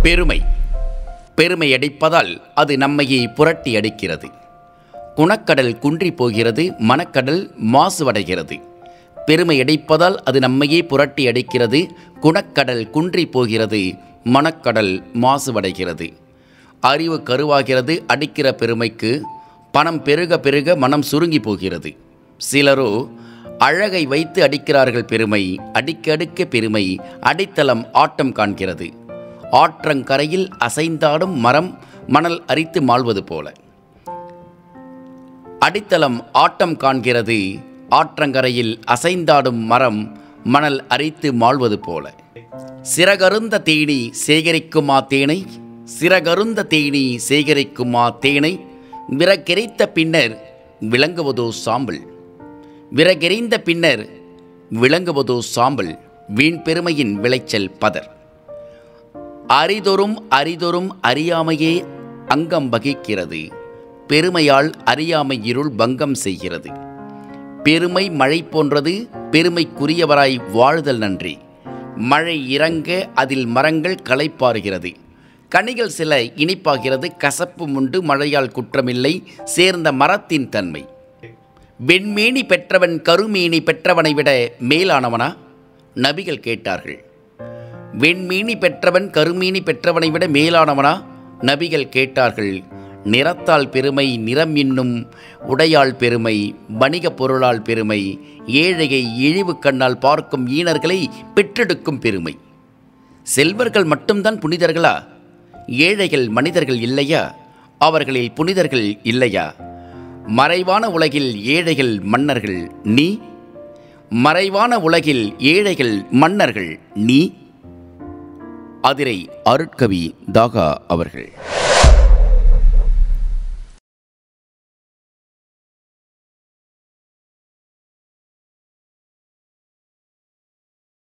பெருமை பெருமை அடிப்பதால் அது நம்மையே புரட்டி அடிக்கிறது. குணக்கடல் குன்றி போகிறது, மனக்கடல் மாசுவடைகிறது. பெருமை அடிப்பதால் அது நம்மையே புரட்டி அடிக்கிறது, குணக்கடல் குன்றி போகிறது, மனக்கடல் மாசுவடைகிறது. அறிவு கருவாகிறது அடிக்கிற பெருமைக்கு. பணம் பெருக பெருக மனம் சுருங்கி போகிறது. சிலரோ அழகை வைத்து அடிக்கிறார்கள் பெருமை. அடிக்க அடிக்க பெருமை அடித்தளம் ஆட்டம் காண்கிறது. ஆற்றங்கரையில் அசைந்தாடும் மரம் மணல் அரித்து மாள்வது போல. அடித்தளம் ஆட்டம் காண்கிறது. ஆற்றங்கரையில் அசைந்தாடும் மரம் மணல் அரித்து மாள்வது போல. சிறகருந்த தேனி சேகரிக்குமா தேனை, சிறகருந்த தேனி சேகரிக்குமா தேனை, விறகெரித்த பின்னர் விளங்குவதோ சாம்பல், விறகெறிந்த பின்னர் விளங்குவதோ சாம்பல். வீண் பெருமையின் விளைச்சல் பதர். அரிதொரும் அரிதொரும் அறியாமையே அங்கம் வகிக்கிறது. பெருமையால் அறியாமை இருள் பங்கம் செய்கிறது. பெருமை மழை போன்றது, பெருமைக்குரியவராய் வாழ்தல் நன்றி. மழை இறங்க அதில் மரங்கள் களைப்பாறுகிறது. கனிகள் சில இனிப்பாகிறது, கசப்பு உண்டு, மழையால் குற்றமில்லை, சேர்ந்த மரத்தின் தன்மை. வெண்மேனி பெற்றவன் கருமேனி பெற்றவனை விட மேலானவனா? நபிகள் கேட்டார்கள். வெண்மேனி பெற்றவன் கருமேனி பெற்றவனை விட மேலானவனா? நபிகள் கேட்டார்கள். நிறத்தால் பெருமை, நிறம் என்னும் உடையால் பெருமை, வணிகப் பொருளால் பெருமை, ஏழையை இழிவு கண்ணால் பார்க்கும் ஈனர்களை பெற்றெடுக்கும் பெருமை. செல்வர்கள் மட்டும்தான் புனிதர்களா? ஏழைகள் மனிதர்கள் இல்லையா? அவர்களில் புனிதர்கள் இல்லையா? மறைவான உலகில் ஏழைகள் மன்னர்கள் நீ, மறைவான உலகில் ஏழைகள் மன்னர்கள் நீ. அதிரை அருட்கவி தாகா அவர்கள்.